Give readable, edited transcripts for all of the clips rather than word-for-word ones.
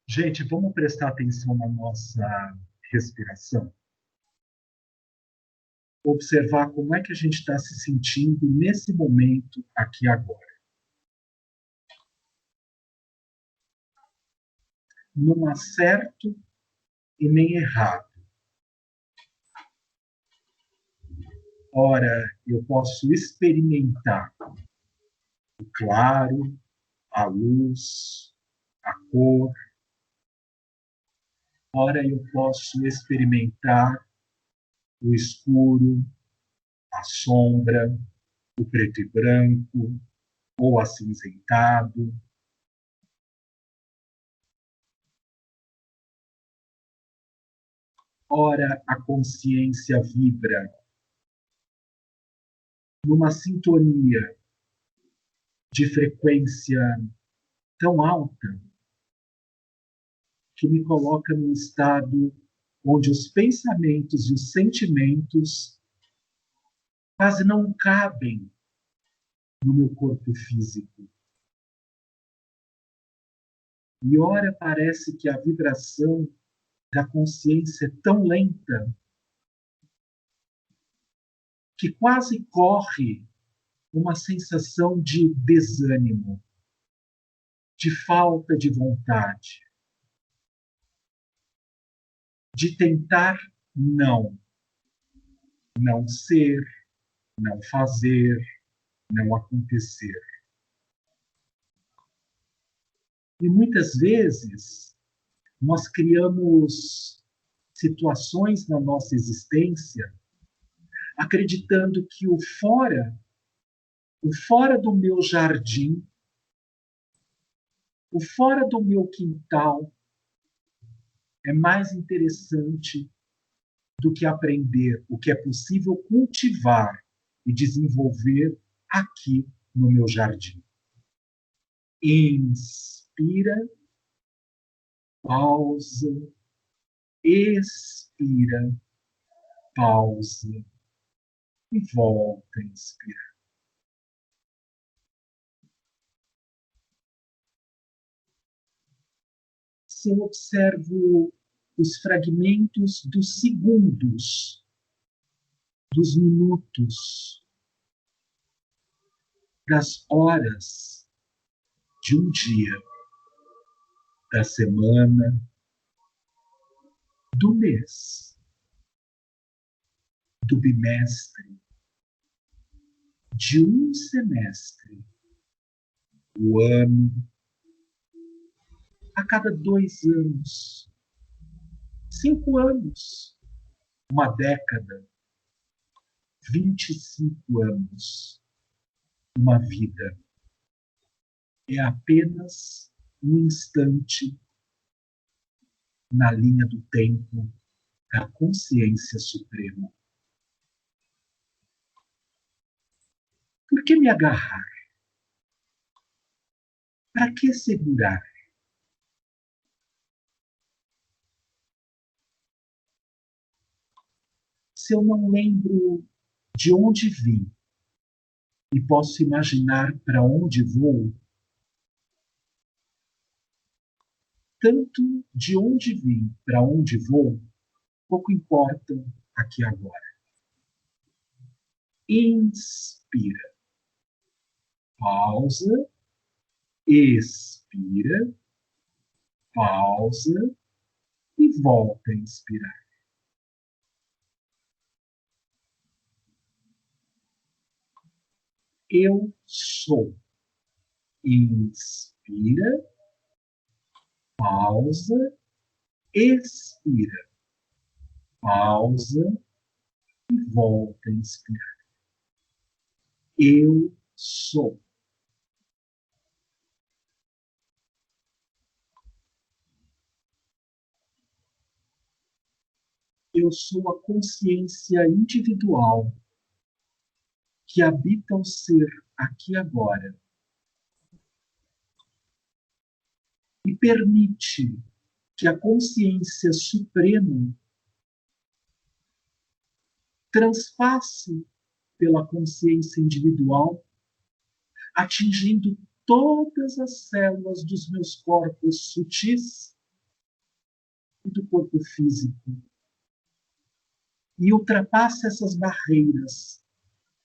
Gente, vamos prestar atenção na nossa respiração. Observar como é que a gente está se sentindo nesse momento, aqui e agora. Não há certo e nem errado. Ora, eu posso experimentar o claro, a luz, a cor. Ora, eu posso experimentar o escuro, a sombra, o preto e branco, ou acinzentado. Ora, a consciência vibra numa sintonia de frequência tão alta que me coloca num estado onde os pensamentos e os sentimentos quase não cabem no meu corpo físico. E ora parece que a vibração da consciência é tão lenta que quase corre uma sensação de desânimo, de falta de vontade, de tentar não ser, não fazer, não acontecer. E muitas vezes nós criamos situações na nossa existência acreditando que o fora do meu jardim, o fora do meu quintal é mais interessante do que aprender o que é possível cultivar e desenvolver aqui no meu jardim. Inspira, pausa, expira, pausa e volta a inspirar. Se eu observo os fragmentos dos segundos, dos minutos, das horas de um dia, da semana, do mês, do bimestre, de um semestre, o ano, a cada 2 anos, 5 anos, uma década, 25 anos, uma vida. É apenas um instante na linha do tempo da consciência suprema. Por que me agarrar? Para que segurar? Se eu não lembro de onde vim e posso imaginar para onde vou, tanto de onde vim para onde vou, pouco importa aqui agora. Inspira, pausa, expira, pausa e volta a inspirar. Eu sou. Inspira, pausa, expira, pausa e volta a inspirar. Eu sou. Eu sou a consciência individual que habita o ser aqui agora e permite que a consciência suprema transpasse pela consciência individual, atingindo todas as células dos meus corpos sutis e do corpo físico. E ultrapassa essas barreiras,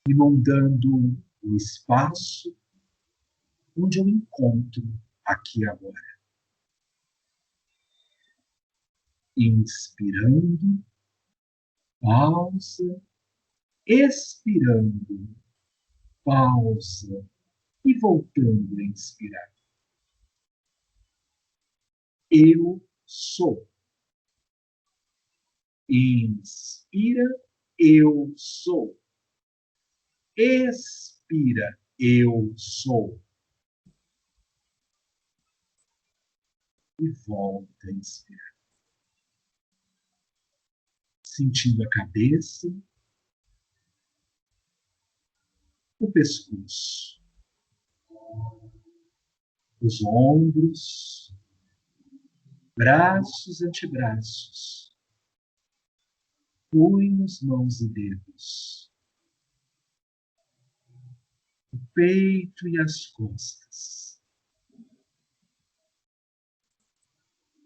inundando o espaço onde eu encontro aqui agora. Inspirando, pausa, expirando, pausa e voltando a inspirar. Eu sou. Inspira, eu sou. Expira, eu sou. E volta a inspirar. Sentindo a cabeça, o pescoço, os ombros, braços, antebraços, punhos, mãos e dedos, o peito e as costas,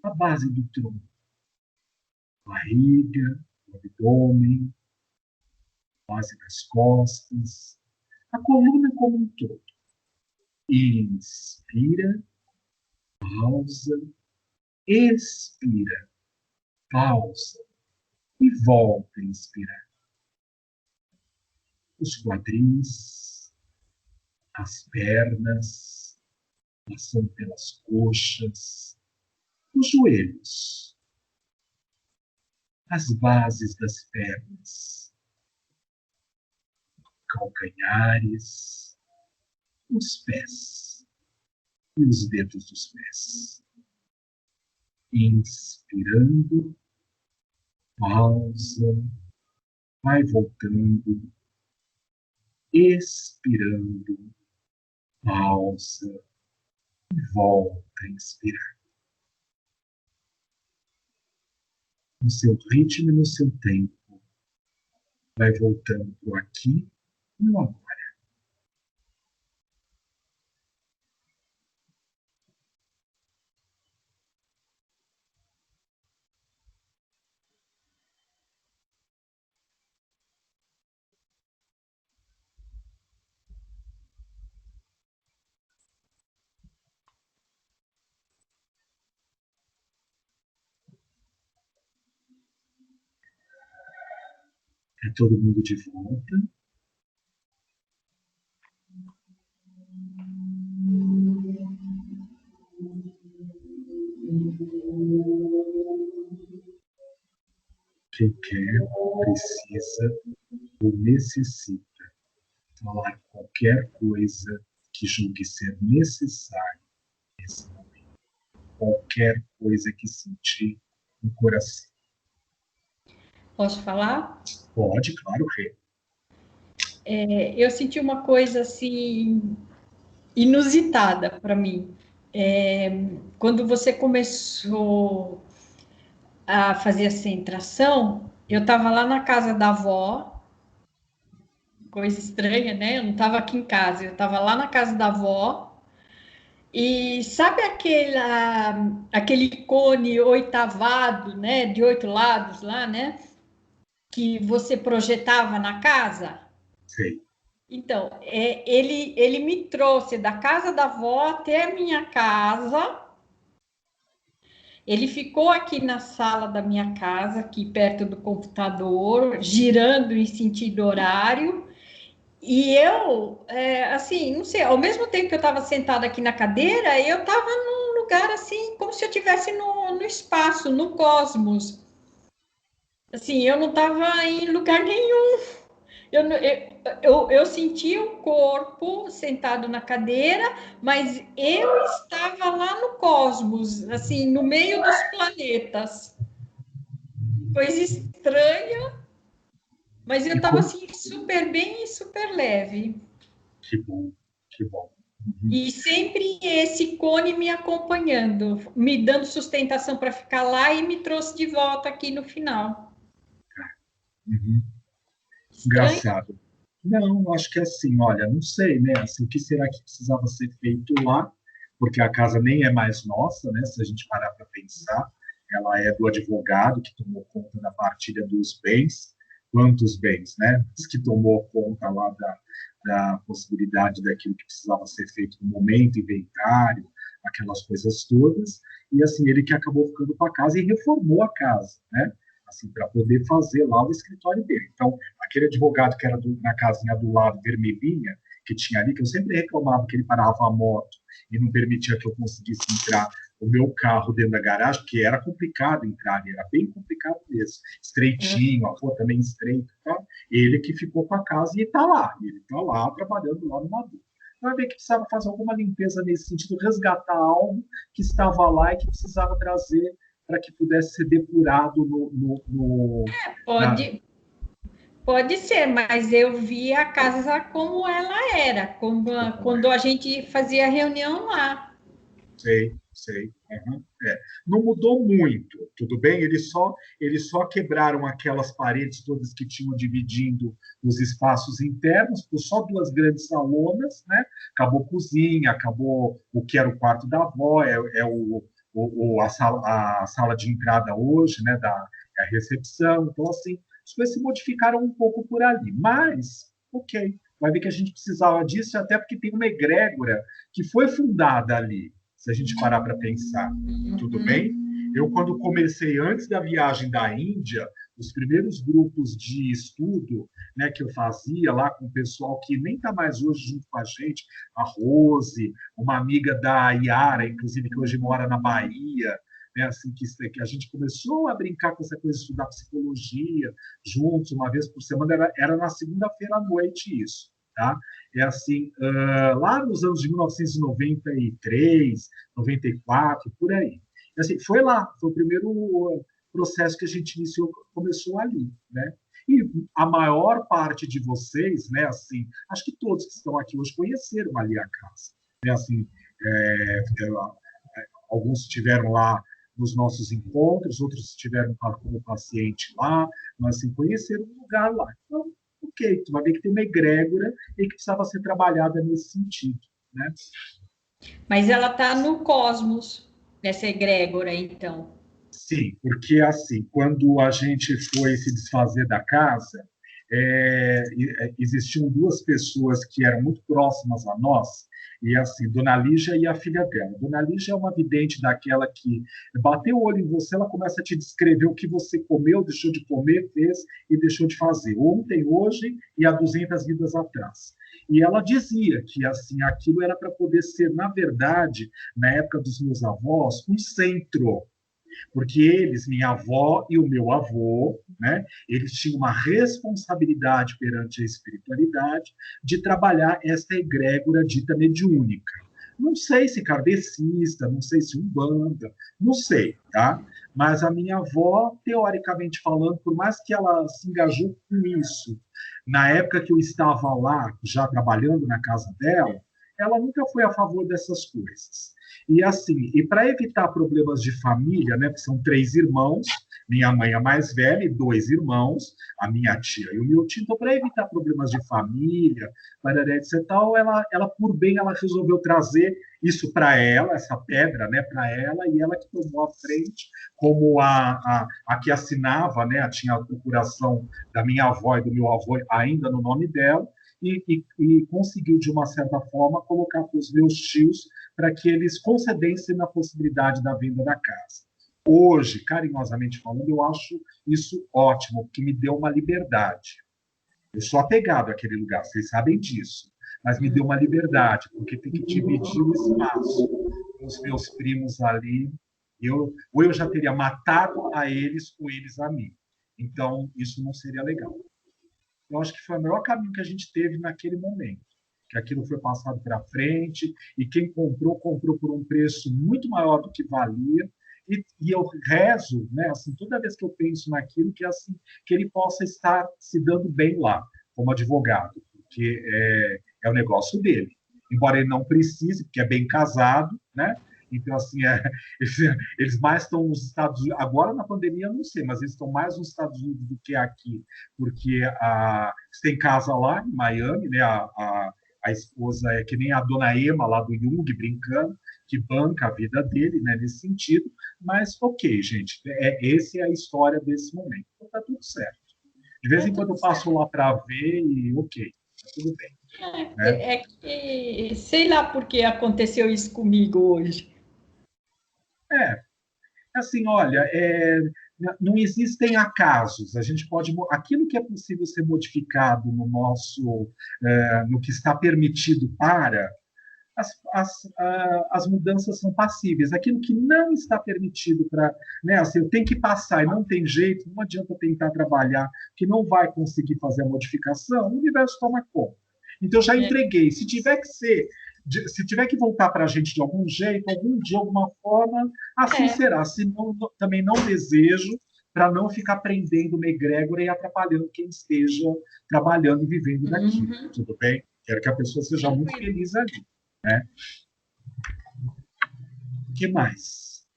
a base do tronco, barriga, o abdômen, a base das costas, a coluna como um todo. Inspira, pausa, expira, pausa e volta a inspirar. Os quadris, as pernas, passando pelas coxas, os joelhos, as bases das pernas, calcanhares, os pés e os dedos dos pés. Inspirando, pausa, vai voltando, expirando, pausa e volta a inspirar. No seu ritmo e no seu tempo, vai voltando para o aqui e no agora. É todo mundo de volta. Quem quer, precisa ou necessita falar qualquer coisa que julgue ser necessário nesse momento. Qualquer coisa que sentir no coração. Posso falar? Pode, claro, Rê. Eu senti uma coisa assim inusitada para mim. Quando você começou a fazer a centração, eu estava lá na casa da avó, coisa estranha, né? Eu não estava aqui em casa, eu estava lá na casa da avó. E sabe aquele cone oitavado, né? De 8 lados lá, né? Que você projetava na casa? Sei. Então, ele me trouxe da casa da avó até a minha casa. Ele ficou aqui na sala da minha casa, aqui perto do computador, girando em sentido horário. E eu, assim, não sei, ao mesmo tempo que eu estava sentada aqui na cadeira, eu estava num lugar assim, como se eu estivesse no espaço, no cosmos. Assim, eu não estava em lugar nenhum. Eu sentia o corpo sentado na cadeira, mas eu estava lá no cosmos, assim, no meio dos planetas. Coisa estranha, mas eu E estava como... assim, super bem e super leve. Que bom, que bom. Uhum. E sempre esse cone me acompanhando, me dando sustentação para ficar lá e me trouxe de volta aqui no final. Uhum. Estranho. Engraçado. Não, acho que é assim, olha, não sei, né? Assim, o que será que precisava ser feito lá? Porque a casa nem é mais nossa, né? Se a gente parar para pensar. ela é do advogado que tomou conta da partilha dos bens, quantos bens, né? Que tomou conta lá da possibilidade daquilo que precisava ser feito no momento, inventário, aquelas coisas todas, e assim, ele que acabou ficando com a casa e reformou a casa, né? Assim, para poder fazer lá o escritório dele. Então, aquele advogado que era na casinha do lado, vermelhinha, que tinha ali, que eu sempre reclamava que ele parava a moto e não permitia que eu conseguisse entrar o meu carro dentro da garagem, porque era complicado entrar ali, era bem complicado mesmo. Estreitinho, a rua também estreita, tá? Ele que ficou com a casa e está lá. Ele está lá trabalhando lá no Maduro. Vai ver que precisava fazer alguma limpeza nesse sentido, resgatar algo que estava lá e que precisava trazer para que pudesse ser depurado Pode, pode ser, mas eu vi a casa como ela era, quando a gente fazia reunião lá. Sei. Uhum. Não mudou muito, tudo bem? Eles só quebraram aquelas paredes todas que tinham dividindo os espaços internos por só duas grandes salonas, né? Acabou cozinha, acabou o que era o quarto da avó, a sala de entrada hoje, né? A recepção. Então, assim, as coisas se modificaram um pouco por ali, mas, ok. Vai ver que a gente precisava disso, até porque tem uma egrégora que foi fundada ali, se a gente parar para pensar, tudo bem? Eu, quando comecei, antes da viagem da Índia, os primeiros grupos de estudo, né, que eu fazia lá com o pessoal que nem está mais hoje junto com a gente, a Rose, uma amiga da Iara, inclusive, que hoje mora na Bahia, né, assim, que a gente começou a brincar com essa coisa de estudar psicologia juntos, uma vez por semana, era na segunda-feira à noite isso. Tá? É assim, lá nos anos de 1993, 94, por aí. Assim, foi o primeiro processo que a gente iniciou, começou ali, né? E a maior parte de vocês, né, assim, acho que todos que estão aqui hoje conheceram ali a casa, né? Assim, alguns estiveram lá nos nossos encontros, outros estiveram como paciente lá, mas assim, conheceram o lugar lá. Então, ok, tu vai ver que tem uma egrégora e que precisava ser trabalhada nesse sentido, né? Mas ela está no cosmos, nessa egrégora, então. Sim, porque assim, quando a gente foi se desfazer da casa, existiam duas pessoas que eram muito próximas a nós, e assim, Dona Lígia e a filha dela. Dona Lígia é uma vidente daquela que bateu o olho em você, ela começa a te descrever o que você comeu, deixou de comer, fez e deixou de fazer, ontem, hoje e há 200 vidas atrás. E ela dizia que assim aquilo era para poder ser, na verdade, na época dos meus avós, um centro, porque eles, minha avó e o meu avô, né, eles tinham uma responsabilidade perante a espiritualidade de trabalhar esta egrégora dita mediúnica. Não sei se kardecista, não sei se umbanda, não sei, tá? Mas a minha avó, teoricamente falando, por mais que ela se engajou com isso, na época que eu estava lá, já trabalhando na casa dela, ela nunca foi a favor dessas coisas. E assim, e para evitar problemas de família, né, que são três irmãos, minha mãe é mais velha e dois irmãos, a minha tia e o meu tio, então para evitar problemas de família, etc, tal, ela por bem ela resolveu trazer isso para ela, essa pedra, né, para ela, e ela que tomou a frente como a que assinava, né, tinha a procuração da minha avó e do meu avô ainda no nome dela, e conseguiu, de uma certa forma, colocar para os meus tios para que eles concedessem na possibilidade da venda da casa. Hoje, carinhosamente falando, eu acho isso ótimo, porque me deu uma liberdade. Eu sou apegado àquele lugar, vocês sabem disso, mas me deu uma liberdade, porque tem que dividir o espaço com os meus primos ali. Ou eu já teria matado a eles, ou eles a mim. Então, isso não seria legal. Eu acho que foi o melhor caminho que a gente teve naquele momento, que aquilo foi passado para frente, e quem comprou, comprou por um preço muito maior do que valia, e eu rezo, né, assim, toda vez que eu penso naquilo, que assim, que ele possa estar se dando bem lá, como advogado, porque é o negócio dele. Embora ele não precise, porque é bem casado, né? Então, assim, eles mais estão nos Estados Unidos. Agora, na pandemia, eu não sei, mas eles estão mais nos Estados Unidos do que aqui, porque eles têm casa lá em Miami, né? A esposa é que nem a dona Emma lá do Jung, brincando, que banca a vida dele, né, nesse sentido, mas ok, gente, essa é a história desse momento. Então tá tudo certo. De vez Tá em quando tudo eu passo certo. lá para ver e ok, tá tudo bem, né? É que sei lá por que aconteceu isso comigo hoje. É, assim, olha, não existem acasos. A gente pode, aquilo que é possível ser modificado no nosso, no que está permitido para as mudanças são passíveis. Aquilo que não está permitido para, né, assim, eu tenho que passar e não tem jeito, não adianta tentar trabalhar, que não vai conseguir fazer a modificação, o universo toma conta. Então, eu já É, entreguei. Se tiver que ser, se tiver que voltar para a gente de algum jeito, algum dia, alguma forma, assim é. será. Se não, também não desejo, para não ficar prendendo uma egrégora e atrapalhando quem esteja trabalhando e vivendo daquilo. Uhum, Tudo bem? Quero que a pessoa seja muito tranquilo. feliz ali. Né? O que mais?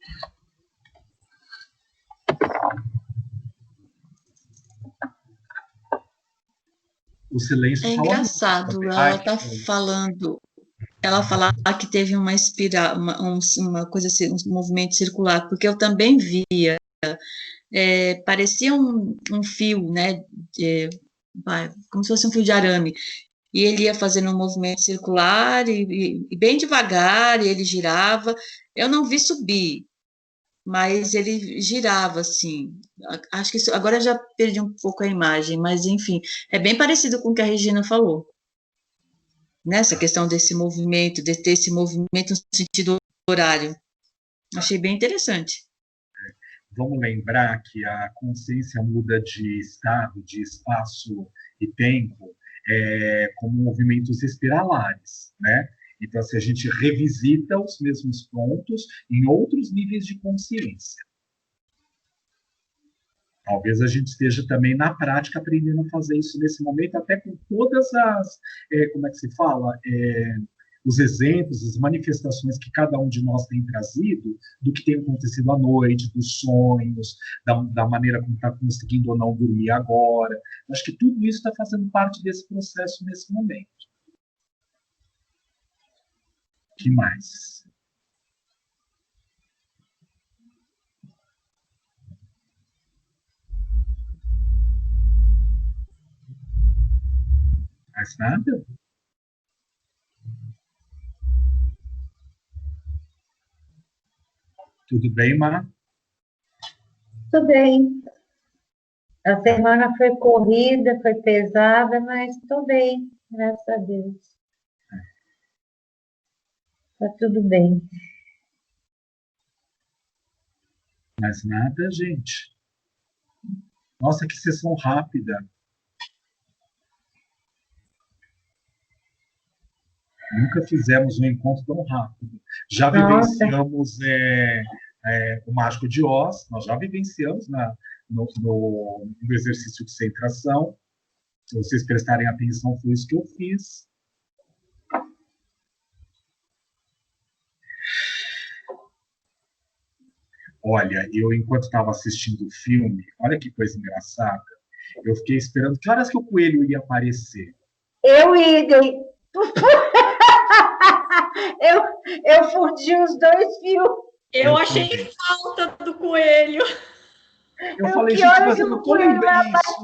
O silêncio É fala muito engraçado, também. ela Ai, que está foi. falando, ela falar que teve uma coisa, um movimento circular, porque eu também via, parecia um fio, né, como se fosse um fio de arame, e ele ia fazendo um movimento circular, e bem devagar, e ele girava, eu não vi subir, mas ele girava, assim, acho que isso, agora eu já perdi um pouco a imagem, mas enfim, é bem parecido com o que a Regina falou. Nessa questão desse movimento, de ter esse movimento no sentido horário. Achei bem interessante. Vamos lembrar que a consciência muda de estado, de espaço e tempo, como movimentos espiralares, né? Então, se a gente revisita os mesmos pontos em outros níveis de consciência. Talvez a gente esteja também na prática aprendendo a fazer isso nesse momento, até com todas as, como é que se fala, os exemplos, as manifestações que cada um de nós tem trazido do que tem acontecido à noite, dos sonhos, da maneira como está conseguindo ou não dormir agora. Acho que tudo isso está fazendo parte desse processo nesse momento. O que mais? Mais nada? Tudo bem, Mar? Tudo bem. A semana foi corrida, foi pesada, mas estou bem, graças a Deus. Está tudo bem. Mais nada, gente? Nossa, que sessão rápida. Nunca fizemos um encontro tão rápido. Já Nossa, vivenciamos o Mágico de Oz, nós já vivenciamos no exercício de centração. Se vocês prestarem atenção, foi isso que eu fiz. Olha, eu, enquanto estava assistindo o filme, olha que coisa engraçada, eu fiquei esperando que horas que o coelho ia aparecer. eu idem. Eu, eu fundi os dois fios. Eu achei falta do coelho. Eu falei, Que gente, hora mas que eu não o estou coelho vai lembrando isso.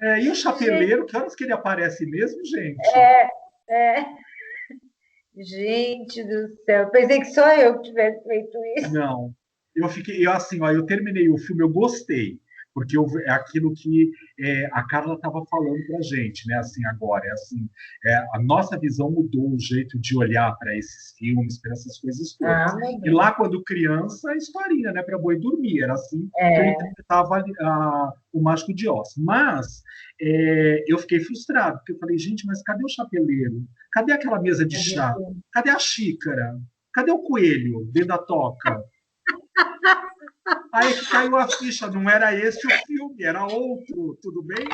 E o aparecer? chapeleiro, que horas que ele aparece mesmo, gente? É, gente do céu. Pensei que só eu que tivesse feito isso. Não. Assim, ó, eu terminei o filme, eu gostei, porque é aquilo que a Carla estava falando para a gente, né? Assim, agora, assim, a nossa visão mudou o jeito de olhar para esses filmes, para essas coisas todas. Ah, meu E Deus. lá, quando criança, a historinha, né? Para boi dormir, era assim que eu É, interpretava o Mágico de Oz. Mas eu fiquei frustrado, porque eu falei, gente, mas cadê o chapeleiro? Cadê aquela mesa de chá? Cadê a xícara? Cadê o coelho dentro da toca? Aí é que caiu a ficha, não era esse o filme, era outro, tudo bem?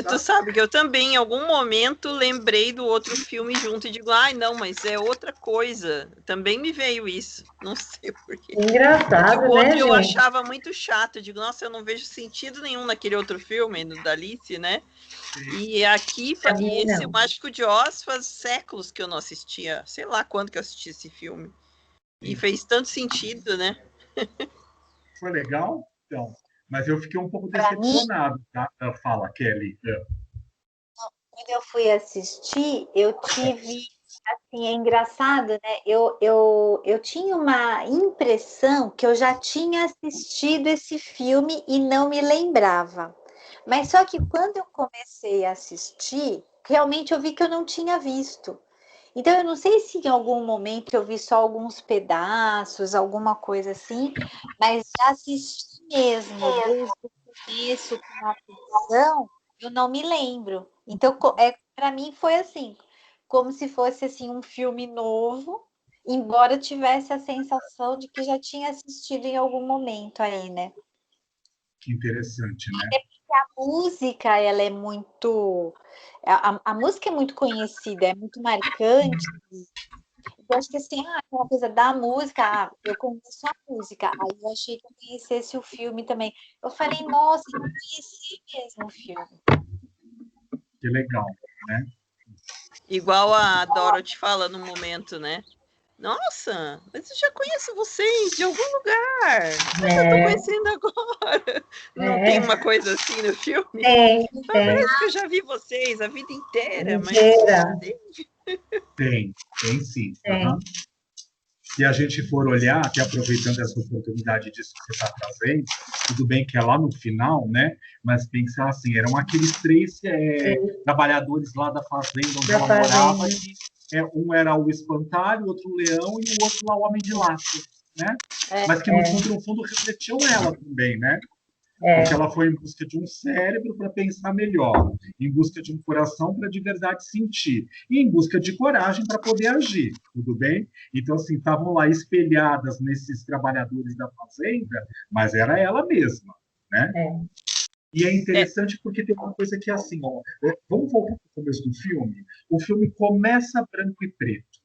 Tu sabe que eu também, em algum momento, lembrei do outro filme junto e digo, ai, não, mas é outra coisa. Também me veio isso, não sei porquê. Porque o engraçado, né, outro eu gente? achava muito chato, eu digo, nossa, eu não vejo sentido nenhum naquele outro filme, no da Alice, né? E aqui, Também esse não. Mágico de Oz faz séculos que eu não assistia, sei lá quando que eu assisti esse filme. E fez tanto sentido, né? Foi legal? Então, mas eu fiquei um pouco decepcionado, tá? Fala, Kelly. Quando eu fui assistir, eu tive, assim, é engraçado, né? Eu tinha uma impressão que eu já tinha assistido esse filme e não me lembrava. Mas só que quando eu comecei a assistir, realmente eu vi que eu não tinha visto. Então, eu não sei se em algum momento eu vi só alguns pedaços, alguma coisa assim, mas já assisti mesmo, desde o começo com a atenção, eu não me lembro. Então, para mim foi assim, como se fosse assim um filme novo, embora eu tivesse a sensação de que já tinha assistido em algum momento aí, né? Que interessante, né? A música, ela é muito... A música é muito conhecida, é muito marcante. Eu acho que assim, aquela coisa da música, eu conheço a música, aí eu achei que eu conhecesse o filme também. Eu falei, nossa, eu conheci mesmo o filme. Que legal, né? Igual a Dorothy fala no momento, né? Nossa, mas eu já conheço vocês de algum lugar. Mas eu tô conhecendo agora. Não tem uma coisa assim no filme? Tem. Parece que eu já vi vocês a vida inteira, mas... Tem sim. Uhum. Se a gente for olhar, até aproveitando essa oportunidade disso que você está trazendo, tudo bem que é lá no final, né? Mas pensar assim, eram aqueles 3 trabalhadores lá da fazenda onde ela morava, que um era o espantalho, outro o leão e o outro lá o homem de laço, né? Mas que no fundo refletiam ela também, né? Porque ela foi em busca de um cérebro para pensar melhor, em busca de um coração para de verdade sentir, e em busca de coragem para poder agir, tudo bem? Então, assim, estavam lá espelhadas nesses trabalhadores da fazenda, mas era ela mesma, né? E é interessante porque tem uma coisa que é assim, ó, vamos voltar para o começo do filme? O filme começa branco e preto.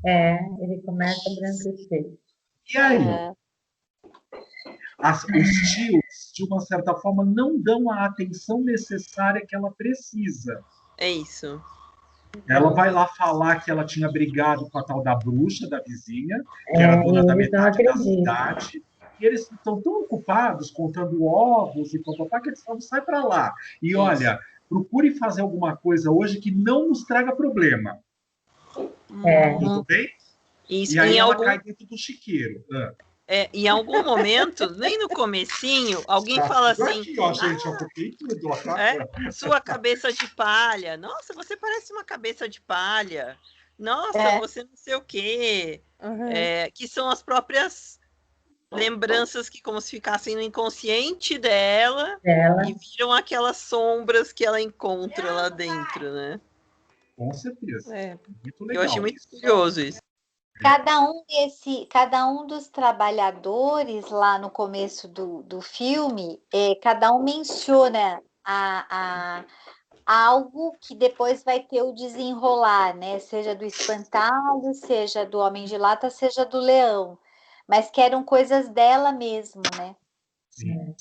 Ele começa branco e preto. E aí? Os tios, de uma certa forma, não dão a atenção necessária que ela precisa. É isso. Ela vai lá falar que ela tinha brigado com a tal da bruxa, da vizinha, que era dona da metade da cidade, e eles estão tão ocupados contando ovos e papapá que eles falam, sai para lá. E olha, procure fazer alguma coisa hoje que não nos traga problema. Tudo bem? Isso, e aí ela cai dentro do chiqueiro. Em algum momento, nem no comecinho, alguém fala assim, aqui, ó, gente, eu toquei tudo, sua cabeça de palha. Nossa, você parece uma cabeça de palha. Nossa, você não sei o quê. Que são as próprias lembranças que como se ficassem no inconsciente dela e viram aquelas sombras que ela encontra lá dentro, né? Com certeza. Muito legal. Eu achei muito curioso isso. Cada um dos trabalhadores lá no começo do filme, cada um menciona algo que depois vai ter o desenrolar, né? Seja do espantalho, seja do homem de lata, seja do leão, mas que eram coisas dela mesmo, né? Sim.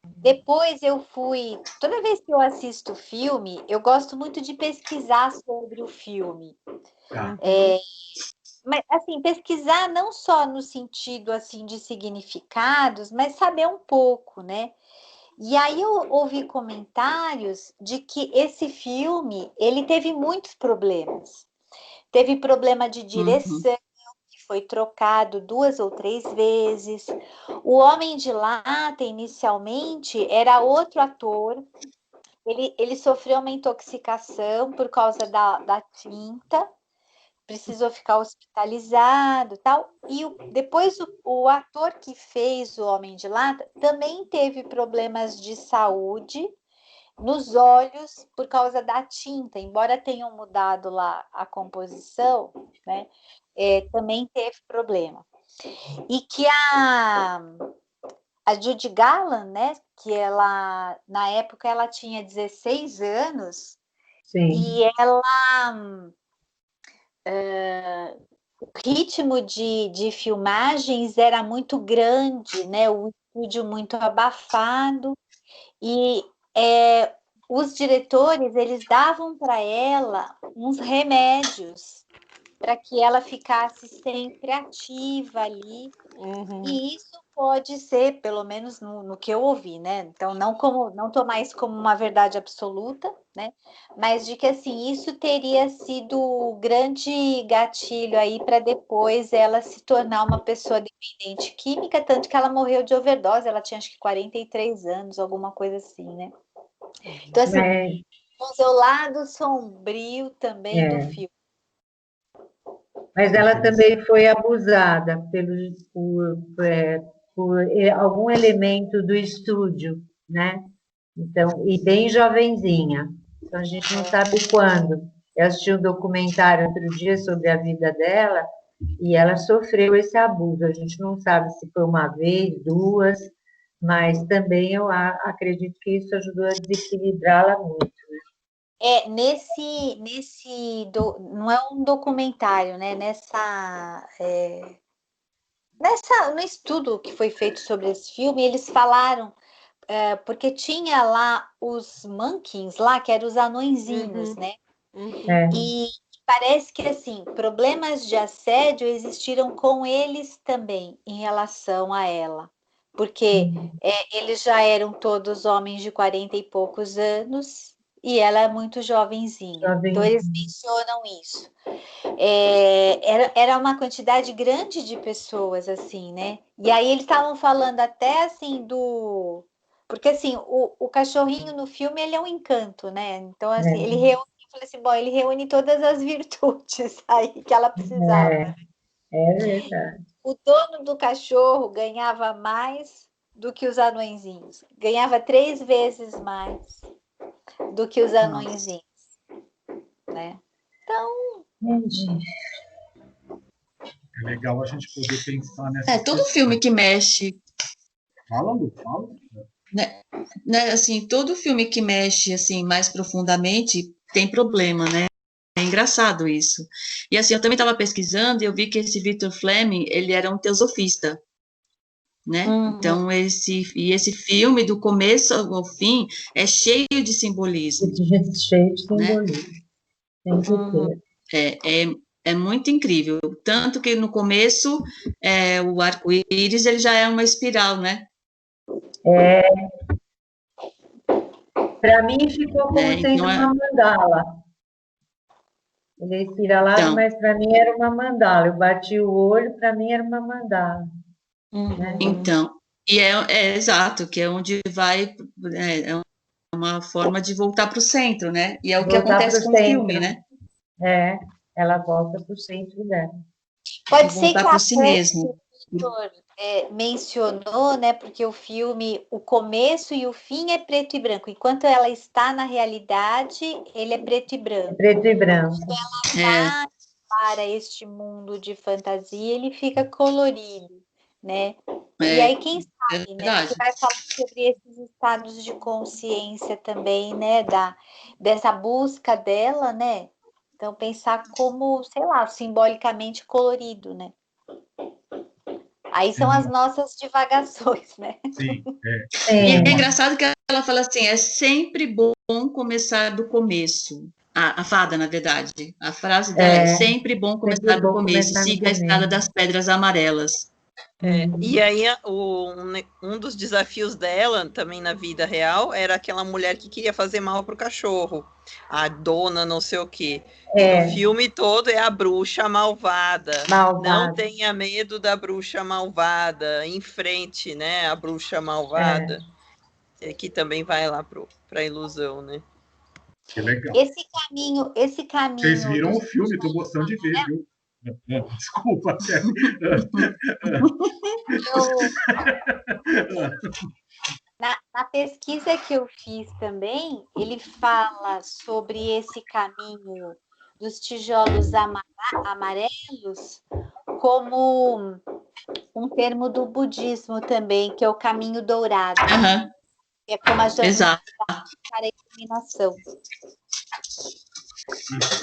Depois toda vez que eu assisto filme, eu gosto muito de pesquisar sobre o filme. Mas, assim, pesquisar não só no sentido, assim, de significados, mas saber um pouco, né? E aí eu ouvi comentários de que esse filme, ele teve muitos problemas. Teve problema de direção, que foi trocado 2 ou 3 vezes. O Homem de Lata, inicialmente, era outro ator. Ele sofreu uma intoxicação por causa da tinta, precisou ficar hospitalizado, tal. E depois o ator que fez o Homem de Lata também teve problemas de saúde nos olhos por causa da tinta, embora tenham mudado lá a composição, né? Também teve problema. E que a Judy Garland, né? Que ela, na época, ela tinha 16 anos. Sim. E ela... o ritmo de filmagens era muito grande, né? O estúdio muito abafado, e os diretores, eles davam para ela uns remédios para que ela ficasse sempre ativa ali. E isso pode ser, pelo menos no que eu ouvi, né? Então, não tomar isso como uma verdade absoluta, né? Mas de que, assim, isso teria sido o grande gatilho aí para depois ela se tornar uma pessoa dependente química, tanto que ela morreu de overdose, ela tinha acho que 43 anos, alguma coisa assim, né? Então, assim, o seu lado sombrio também do filme. Mas ela também foi abusada por algum elemento do estúdio, né? Então, e bem jovenzinha. Então, a gente não sabe quando. Eu assisti um documentário outro dia sobre a vida dela e ela sofreu esse abuso. A gente não sabe se foi uma vez, duas, mas também eu acredito que isso ajudou a desequilibrá-la muito. Não é um documentário, né? No estudo que foi feito sobre esse filme, eles falaram, porque tinha lá os monkeys lá, que eram os anõezinhos, né? E parece que, assim, problemas de assédio existiram com eles também, em relação a ela. Porque eles já eram todos homens de 40 e poucos anos, e ela é muito jovenzinha. Então, eles mencionam isso. Era uma quantidade grande de pessoas, assim, né? E aí eles estavam falando até, assim, Porque, assim, o cachorrinho no filme, ele é um encanto, né? Então, assim, ele reúne, eu falei assim, bom, ele reúne todas as virtudes aí que ela precisava. É verdade. O dono do cachorro ganhava mais do que os anõezinhos. Ganhava 3 vezes mais do que os anõezinhos, né? Então... Entendi. É legal a gente poder pensar nessa Todo filme que mexe, Fala, Lu, fala. né, assim, todo filme que mexe, assim, mais profundamente tem problema, né? É engraçado isso. E, assim, eu também estava pesquisando e eu vi que esse Victor Fleming, ele era um teosofista, né? Então, esse filme, do começo ao fim, é cheio de simbolismo. Cheio de simbolismo. Tem que ter. É muito incrível. Tanto que no começo, o arco-íris, ele já é uma espiral, né? Para mim, ficou como sendo Então, uma mandala. Ele é espiralado, mas para mim era uma mandala. Eu bati o olho, para mim era uma mandala. Né? Então, e é exato, que é onde vai, é uma forma de voltar para o centro, né? E é o que acontece com o filme, né? Ela volta para o centro dela. Pode ser que para si mesmo. O Victor mencionou, né? Porque o filme, o começo e o fim é preto e branco. Enquanto ela está na realidade, ele é preto e branco. Preto e branco. Quando ela vai para este mundo de fantasia, ele fica colorido, né? E aí, quem sabe, né? Você vai falar sobre esses estados de consciência também, né? Dessa busca dela, né? Então, pensar como, sei lá, simbolicamente colorido, né? Aí são as nossas divagações, né? Sim, E é engraçado que ela fala assim, é sempre bom começar do começo. A fada, na verdade. A frase dela é sempre bom começar do começo, siga a estrada das pedras amarelas. E aí, um dos desafios dela, também na vida real, era aquela mulher que queria fazer mal pro cachorro. A dona não sei o quê. E no filme todo é a bruxa malvada. Não tenha medo da bruxa malvada. Em frente, né? A bruxa malvada. Que também vai lá pra ilusão, né? Que legal. Esse caminho... Vocês viram o filme, estou gostando de ver, viu? Desculpa, Kelly. Na pesquisa que eu fiz também, ele fala sobre esse caminho dos tijolos amarelos como um termo do budismo também, que é o caminho dourado. É como a jornada para a iluminação.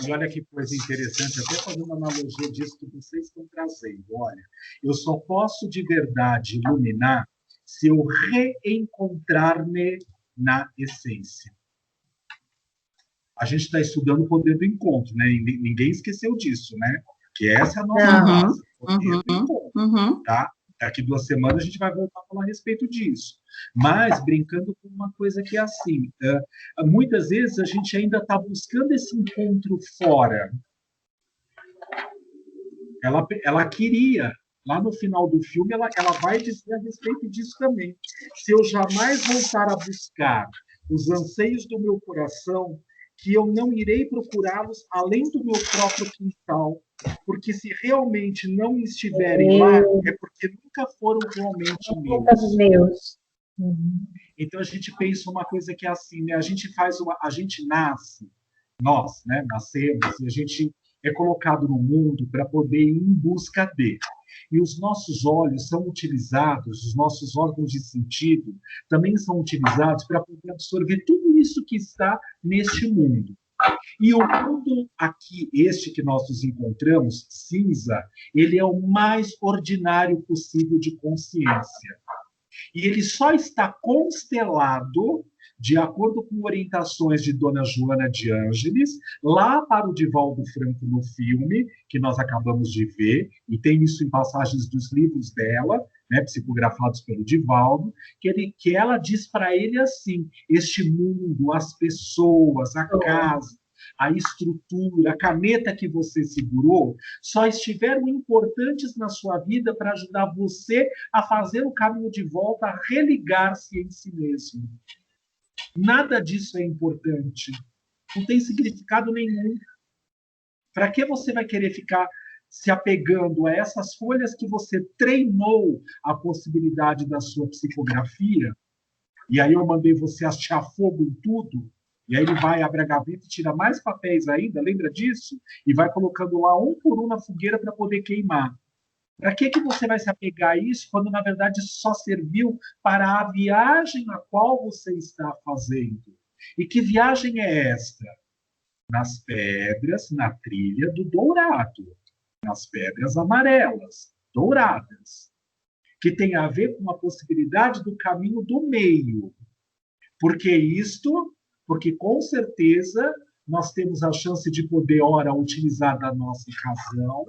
E olha que coisa interessante, até fazendo analogia disso que vocês estão trazendo. Olha, eu só posso de verdade iluminar se eu reencontrar-me na essência. A gente está estudando o poder do encontro, né? Ninguém esqueceu disso, né? que essa é a nossa base. Tá? Daqui 2 semanas a gente vai voltar a falar a respeito disso. Mas brincando com uma coisa que é assim, muitas vezes a gente ainda está buscando esse encontro fora. Ela queria, lá no final do filme, ela vai dizer a respeito disso também. Se eu jamais voltar a buscar os anseios do meu coração, que eu não irei procurá-los além do meu próprio quintal, porque se realmente não estiverem lá, é porque nunca foram realmente meus. Então a gente pensa uma coisa que é assim, né? A gente nasce, nós, né? Nascemos e a gente é colocado no mundo para poder ir em busca de. E os nossos olhos são utilizados, os nossos órgãos de sentido também são utilizados para poder absorver tudo isso que está neste mundo. E o mundo aqui, este que nós nos encontramos, cinza, ele é o mais ordinário possível de consciência. E ele só está constelado, de acordo com orientações de Dona Joana de Ângeles, lá para o Divaldo Franco no filme, que nós acabamos de ver, e tem isso em passagens dos livros dela, né, psicografados pelo Divaldo, que ela diz para ele assim, este mundo, as pessoas, a casa, a estrutura, a caneta que você segurou, só estiveram importantes na sua vida para ajudar você a fazer o caminho de volta, a religar-se em si mesmo. Nada disso é importante. Não tem significado nenhum. Para que você vai querer ficar se apegando a essas folhas que você treinou a possibilidade da sua psicografia? E aí eu mandei você astear fogo em tudo, e aí ele vai, abre a gaveta e tira mais papéis ainda, lembra disso? E vai colocando lá um por um na fogueira para poder queimar. Para que você vai se apegar a isso quando, na verdade, só serviu para a viagem a qual você está fazendo? E que viagem é esta? Nas pedras, na trilha do dourado, nas pedras amarelas, douradas, que tem a ver com a possibilidade do caminho do meio. Por que isto? Porque, com certeza, nós temos a chance de poder, ora, utilizar da nossa razão,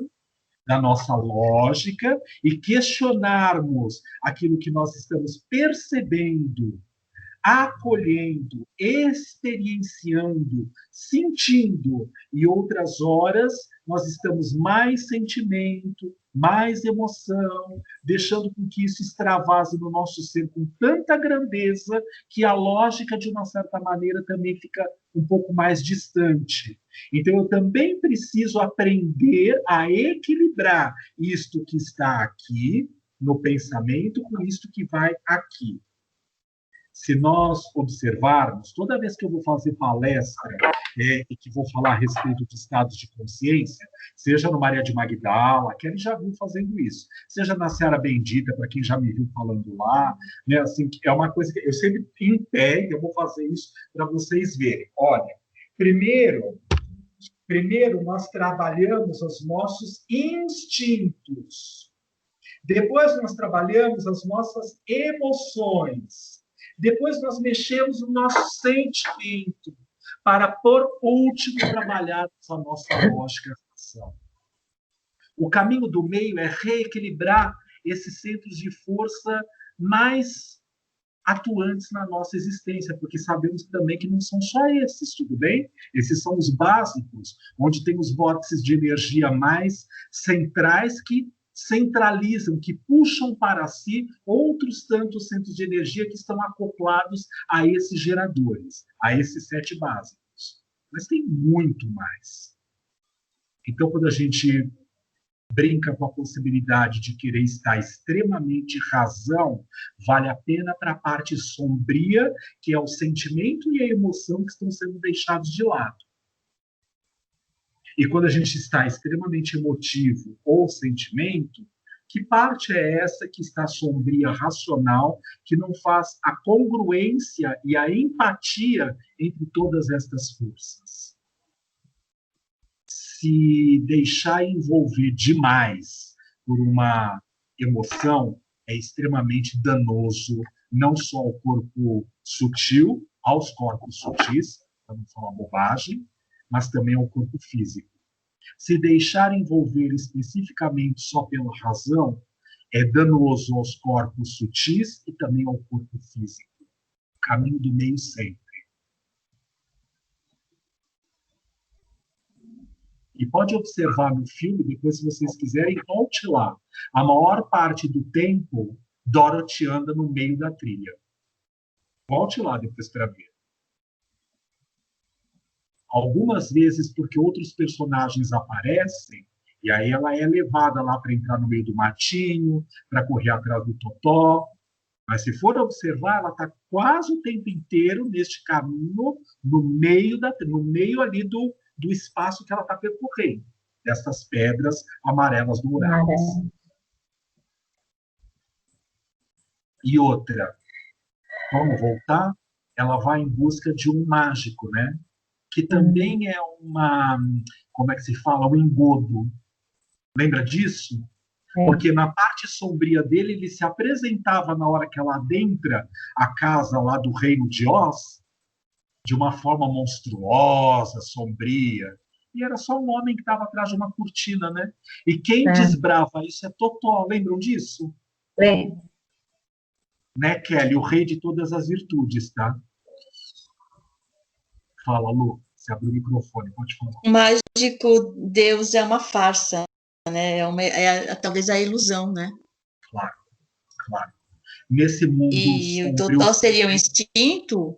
da nossa lógica, e questionarmos aquilo que nós estamos percebendo, acolhendo, experienciando, sentindo, e outras horas nós estamos mais sentimento, mais emoção, deixando com que isso extravase no nosso ser com tanta grandeza que a lógica, de uma certa maneira, também fica um pouco mais distante. Então, eu também preciso aprender a equilibrar isto que está aqui no pensamento com isto que vai aqui. Se nós observarmos, toda vez que eu vou fazer palestra e que vou falar a respeito de estados de consciência, seja no Maria de Magdala, que ele já viu fazendo isso, seja na Seara Bendita, para quem já me viu falando lá, né, assim, é uma coisa que eu sempre em pé, eu vou fazer isso para vocês verem. Olha, primeiro nós trabalhamos os nossos instintos, depois nós trabalhamos as nossas emoções, depois nós mexemos no nosso sentimento, para, por último, trabalharmos a nossa lógica e ação. O caminho do meio é reequilibrar esses centros de força mais atuantes na nossa existência, porque sabemos também que não são só esses, tudo bem? Esses são os básicos, onde tem os vórtices de energia mais centrais que centralizam, que puxam para si outros tantos centros de energia que estão acoplados a esses geradores, a esses 7 básicos. Mas tem muito mais. Então, quando a gente brinca com a possibilidade de querer estar extremamente razão, vale a pena para a parte sombria, que é o sentimento e a emoção que estão sendo deixados de lado. E quando a gente está extremamente emotivo ou sentimento, que parte é essa que está sombria, racional, que não faz a congruência e a empatia entre todas estas forças? Se deixar envolver demais por uma emoção é extremamente danoso, não só ao corpo sutil, aos corpos sutis, para não falar bobagem, mas também ao corpo físico. Se deixar envolver especificamente só pela razão é danoso aos corpos sutis e também ao corpo físico. Caminho do meio sempre. E pode observar no filme, depois, se vocês quiserem, volte lá. A maior parte do tempo, Dorothy anda no meio da trilha. Volte lá depois para ver. Algumas vezes porque outros personagens aparecem, e aí ela é levada lá para entrar no meio do matinho, para correr atrás do Totó. Mas se for observar, ela está quase o tempo inteiro neste caminho, no meio ali do espaço que ela está percorrendo, dessas pedras amarelas douradas. E outra, vamos voltar? Ela vai em busca de um mágico, né? Que também é como é que se fala? Um engodo. Lembra disso? Porque na parte sombria dele, ele se apresentava na hora que ela adentra a casa lá do Reino de Oz, de uma forma monstruosa, sombria. E era só um homem que estava atrás de uma cortina, né? E quem desbrava isso é Totó. Lembram disso? Né, Kelly? O rei de todas as virtudes, tá? Fala, Lu. Você abriu o microfone, pode falar. O mágico Deus é uma farsa, né? Talvez a ilusão, né? Claro, claro. Nesse mundo e sombrio... o Totó seria o instinto?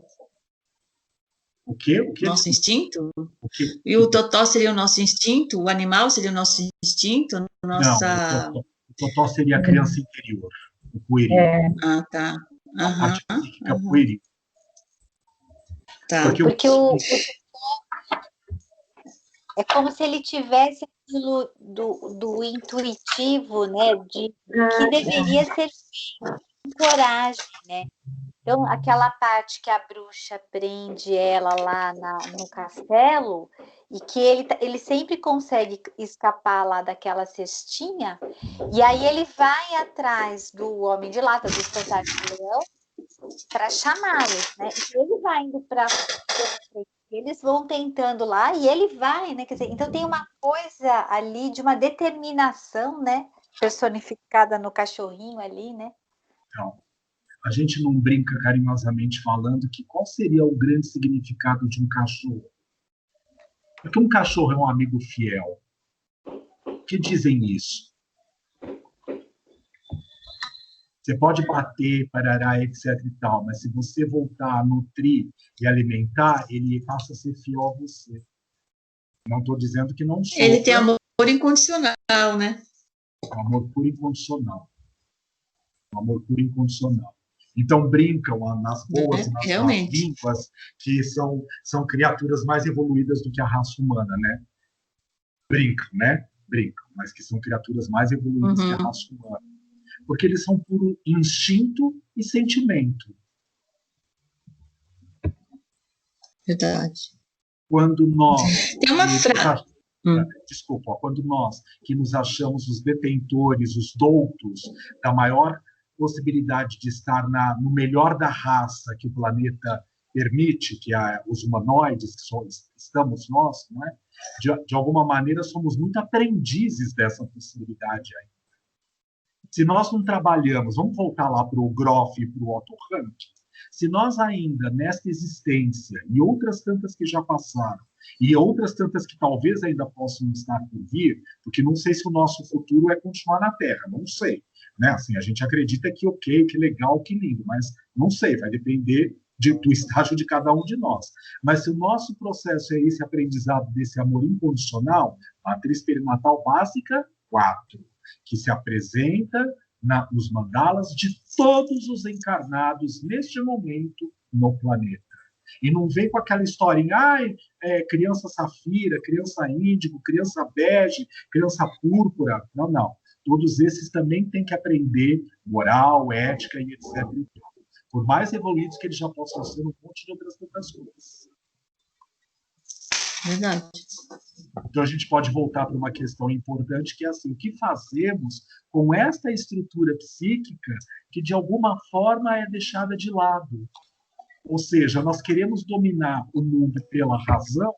O quê? Nosso instinto? O quê? E o Totó seria o nosso instinto? O animal seria o nosso instinto? Nossa... Não, o Totó seria a criança interior, o pueril. Ah, tá. A parte psíquica pueril. Tá. Porque o é como se ele tivesse aquilo do intuitivo, né? De que deveria ser feito com coragem, né? Então, aquela parte que a bruxa prende ela lá no castelo e que ele sempre consegue escapar lá daquela cestinha, e aí ele vai atrás do Homem de Lata, do Espantalho de Leão, para chamá-los, né? E ele vai indo para eles vão tentando lá e ele vai, né? Quer dizer, então tem uma coisa ali de uma determinação, né? Personificada no cachorrinho ali, né? Então, a gente não brinca carinhosamente falando que qual seria o grande significado de um cachorro? Porque um cachorro é um amigo fiel. Que dizem isso? Você pode bater, parará, etc e tal, mas se você voltar a nutrir e alimentar, ele passa a ser fiel a você. Não estou dizendo que não sou. Ele tem amor incondicional, né? Amor puro e incondicional. Amor puro e incondicional. Então, brincam nas boas e nas más línguas que são criaturas mais evoluídas do que a raça humana, né? Brincam, né? Brincam, mas que são criaturas mais evoluídas que a raça humana. Porque eles são puro instinto e sentimento. Verdade. Quando nós... Tem uma frase... Desculpa, quando nós, que nos achamos os detentores, os doutos, da maior possibilidade de estar no melhor da raça que o planeta permite, que é os humanoides, que estamos nós, não é? De alguma maneira, somos muito aprendizes dessa possibilidade aí. Se nós não trabalhamos, vamos voltar lá para o Groff e para o Otto Rank, se nós ainda, nesta existência, e outras tantas que já passaram, e outras tantas que talvez ainda possam estar por vir, porque não sei se o nosso futuro é continuar na Terra, não sei. Né? Assim, a gente acredita que ok, que legal, que lindo, mas não sei, vai depender do estágio de cada um de nós. Mas se o nosso processo é esse aprendizado desse amor incondicional, matriz perinatal básica, 4, que se apresenta nos mandalas de todos os encarnados neste momento no planeta. E não vem com aquela historinha, criança safira, criança índigo, criança bege, criança púrpura. Não, não. Todos esses também têm que aprender moral, ética e etc. Por mais evoluídos que eles já possam ser, um monte de outras coisas. Verdade. Então, a gente pode voltar para uma questão importante, que é assim, o que fazemos com esta estrutura psíquica que, de alguma forma, é deixada de lado? Ou seja, nós queremos dominar o mundo pela razão,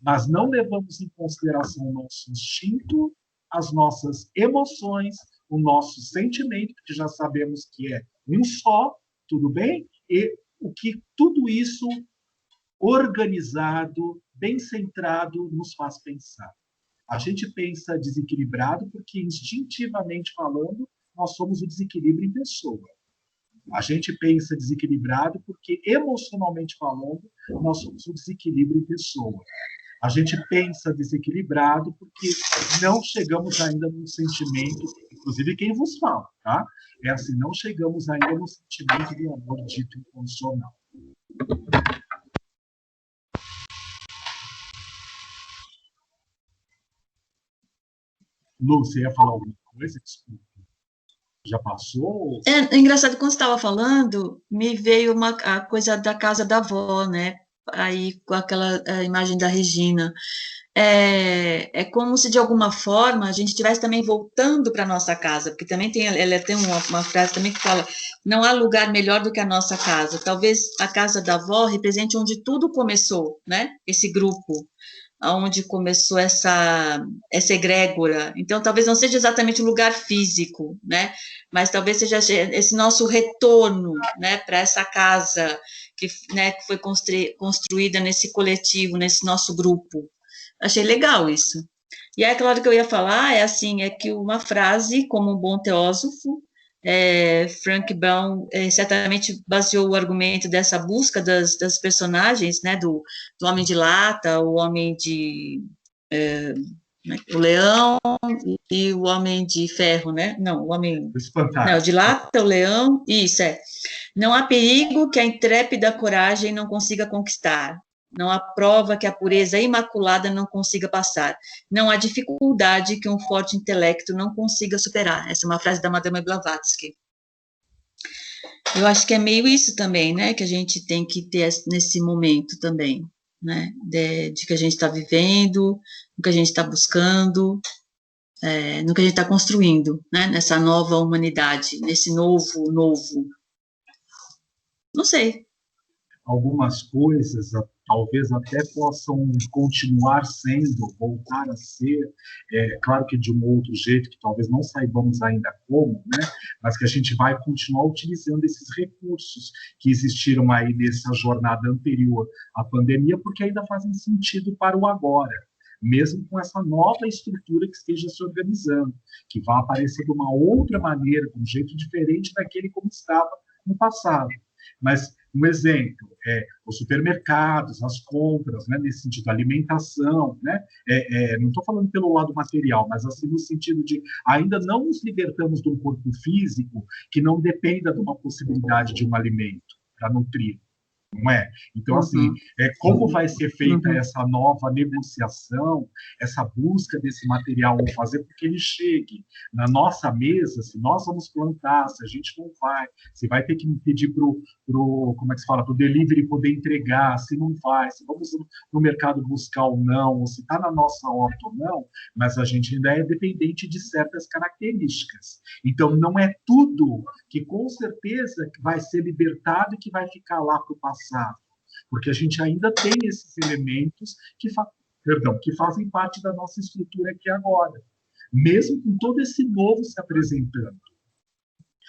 mas não levamos em consideração o nosso instinto, as nossas emoções, o nosso sentimento, que já sabemos que é um só, tudo bem? E o que tudo isso organizado, bem centrado, nos faz pensar. A gente pensa desequilibrado porque, instintivamente falando, nós somos o desequilíbrio em pessoa. A gente pensa desequilibrado porque, emocionalmente falando, nós somos o desequilíbrio em pessoa. A gente pensa desequilibrado porque não chegamos ainda num sentimento, inclusive quem vos fala, tá? É assim, não chegamos ainda no sentimento do amor dito incondicional. Lu, você ia falar alguma coisa? Desculpa. Já passou? É engraçado, quando você estava falando, me veio a coisa da casa da avó, né? Aí, com aquela imagem da Regina. É como se, de alguma forma, a gente estivesse também voltando para a nossa casa, porque também ela tem uma frase também que fala, não há lugar melhor do que a nossa casa. Talvez a casa da avó represente onde tudo começou, né? Esse grupo, onde começou essa egrégora. Então, talvez não seja exatamente o lugar físico, né? Mas talvez seja esse nosso retorno, né, para essa casa que, né, que foi construída nesse coletivo, nesse nosso grupo. Achei legal isso. E aí, aquela hora que eu ia falar é assim, é que uma frase, como um bom teósofo, Frank Baum certamente baseou o argumento dessa busca das personagens, né, do Homem de Lata, o Homem de... o Leão e o Homem de Ferro, né? Não, o Homem... Não, de Lata, o Leão, isso, Não há perigo que a intrépida coragem não consiga conquistar. Não há prova que a pureza imaculada não consiga passar. Não há dificuldade que um forte intelecto não consiga superar. Essa é uma frase da Madame Blavatsky. Eu acho que é meio isso também, né, que a gente tem que ter nesse momento também, né, de que a gente está vivendo, do que a gente está buscando, no que a gente está construindo, né, nessa nova humanidade, nesse novo. Não sei. Algumas coisas talvez até possam continuar sendo, voltar a ser, claro que de um outro jeito, que talvez não saibamos ainda como, né? Mas que a gente vai continuar utilizando esses recursos que existiram aí nessa jornada anterior à pandemia, porque ainda fazem sentido para o agora, mesmo com essa nova estrutura que esteja se organizando, que vai aparecer de uma outra maneira, de um jeito diferente daquele como estava no passado. Mas um exemplo os supermercados, as compras, né, nesse sentido, a alimentação, né, não estou falando pelo lado material, mas assim no sentido de ainda não nos libertamos de um corpo físico que não dependa de uma possibilidade de um alimento para nutrir. Não é? Então, assim, como vai ser feita essa nova negociação, essa busca desse material, ou fazer com que ele chegue na nossa mesa, se nós vamos plantar, se a gente não vai, se vai ter que pedir como é que se fala, para o delivery poder entregar, se não vai, se vamos no mercado buscar ou não, ou se está na nossa horta ou não, mas a gente ainda é dependente de certas características. Então, não é tudo que com certeza vai ser libertado e que vai ficar lá para o passado, porque a gente ainda tem esses elementos que fazem parte da nossa estrutura aqui agora, mesmo com todo esse novo se apresentando.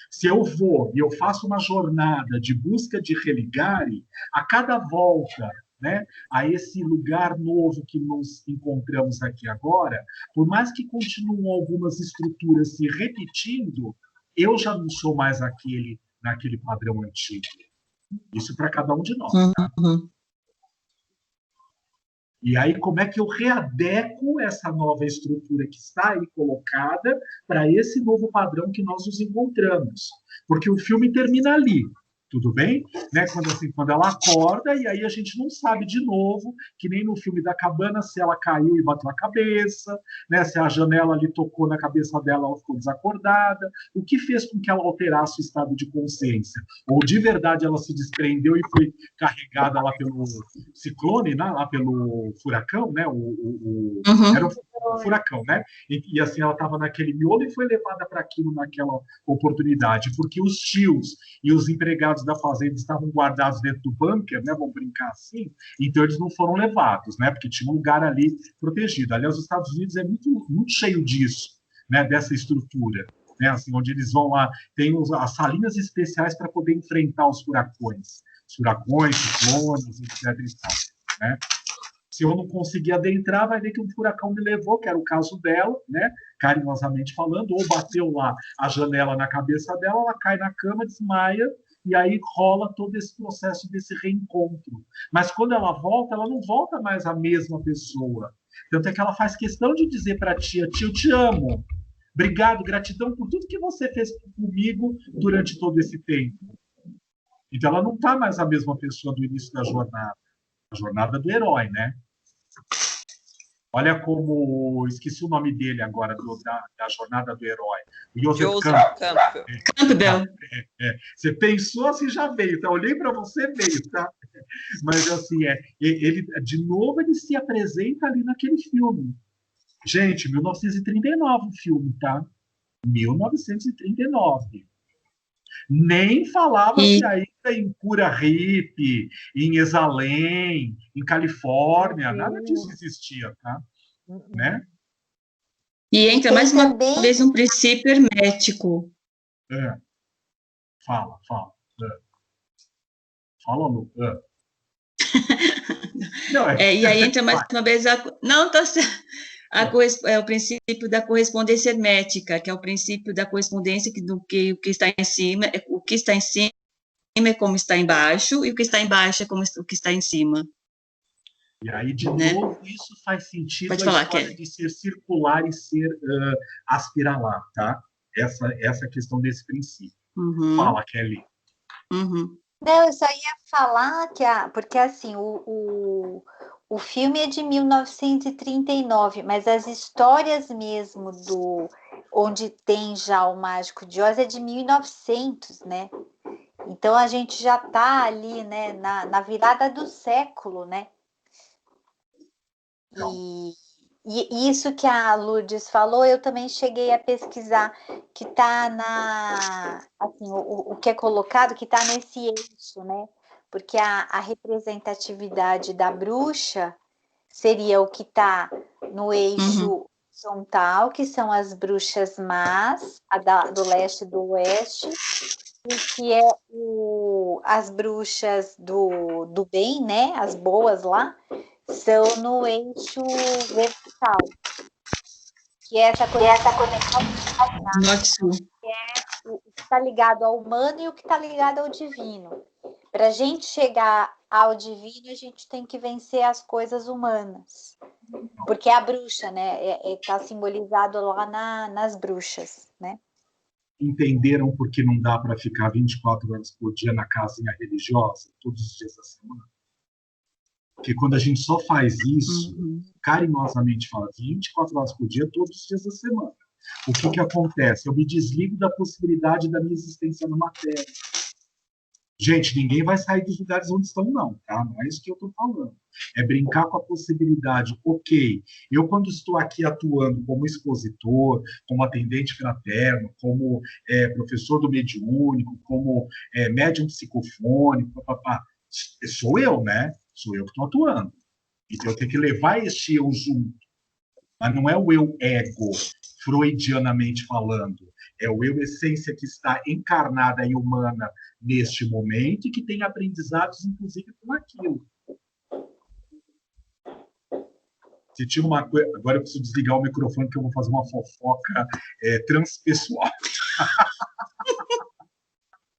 Se eu vou e eu faço uma jornada de busca de religare, a cada volta, né, a esse lugar novo que nos encontramos aqui agora, por mais que continuem algumas estruturas se repetindo, eu já não sou mais naquele padrão antigo. Isso para cada um de nós. Tá? E aí, como é que eu readequo essa nova estrutura que está aí colocada para esse novo padrão que nós nos encontramos? Porque o filme termina ali. Tudo bem? Né? Quando ela acorda, e aí a gente não sabe de novo, que nem no filme da cabana, se ela caiu e bateu a cabeça, né? Se a janela ali tocou na cabeça dela, ela ficou desacordada, o que fez com que ela alterasse o estado de consciência? Ou de verdade ela se desprendeu e foi carregada lá pelo ciclone, né? Lá pelo furacão, né? Era um furacão, né? E assim, ela estava naquele miolo e foi levada para aquilo naquela oportunidade, porque os tios e os empregados da fazenda estavam guardados dentro do bunker, né? Vamos brincar assim, então eles não foram levados, né? Porque tinha um lugar ali protegido. Aliás, os Estados Unidos é muito cheio disso, né? Dessa estrutura. Né, assim, onde eles vão lá, tem as salinhas especiais para poder enfrentar os furacões, ciclones, etc. E tal, né? Se eu não conseguir adentrar, vai ver que um furacão me levou, que era o caso dela, né? Carinhosamente falando, ou bateu lá a janela na cabeça dela, ela cai na cama, desmaia, e aí rola todo esse processo desse reencontro. Mas quando ela volta, ela não volta mais a mesma pessoa. Tanto é que ela faz questão de dizer para a tia, eu te amo. Obrigado, gratidão por tudo que você fez comigo durante todo esse tempo. Então, ela não está mais a mesma pessoa do início da jornada. A jornada do herói, né? Olha como... Esqueci o nome dele agora, da jornada do herói. Joseph Campbell. Campbell. Você pensou, assim, já veio. Tá? Olhei para você, veio, tá? Mas, assim, ele, de novo, ele se apresenta ali naquele filme. Gente, 1939 o filme, tá? 1939. Nem falava-se ainda em cura hippie, em Exalém, em Califórnia, nada disso existia, tá? Né? E entra mais uma vez um princípio hermético. Fala. Fala, Lu. Não, e aí entra mais uma vez o princípio da correspondência hermética, que é o princípio da correspondência o que está em cima, o que está em cima é como está embaixo, e o que está embaixo é como o que está em cima. E aí, de novo, isso faz sentido. Pode falar, Kelly. De ser circular e ser aspiralar, tá? Essa questão desse princípio. Fala, Kelly. Não, eu só ia falar porque assim, o filme é de 1939, mas as histórias mesmo onde tem já o Mágico de Oz é de 1900, né? Então a gente já está ali, né, na virada do século, né? E isso que a Lourdes falou, eu também cheguei a pesquisar, que está assim, o que é colocado, que está nesse eixo, né? Porque a representatividade da bruxa seria o que está no eixo horizontal, que são as bruxas más, do leste e do oeste, e que é as bruxas do bem, né? As boas lá, são no eixo vertical, que é essa conexão norte-sul, que é o que está ligado ao humano e o que está ligado ao divino. Para a gente chegar ao divino, a gente tem que vencer as coisas humanas, porque a bruxa, né, está simbolizado lá nas bruxas, né? Entenderam por que não dá para ficar 24 horas por dia na casinha religiosa, todos os dias da semana? Porque quando a gente só faz isso, carinhosamente fala, 24 horas por dia, todos os dias da semana, o que acontece? Eu me desligo da possibilidade da minha existência na matéria. Gente, ninguém vai sair dos lugares onde estão, não, tá? Não é isso que eu estou falando. É brincar com a possibilidade, ok, eu quando estou aqui atuando como expositor, como atendente fraterno, como professor do mediúnico, como médium psicofônico, sou eu, né? Sou eu que estou atuando. Então eu tenho que levar este eu junto. Mas não é o eu ego, freudianamente falando. É o eu essência que está encarnada e humana neste momento e que tem aprendizados, inclusive, com aquilo. Se tinha uma coisa... Agora eu preciso desligar o microfone que eu vou fazer uma fofoca transpessoal.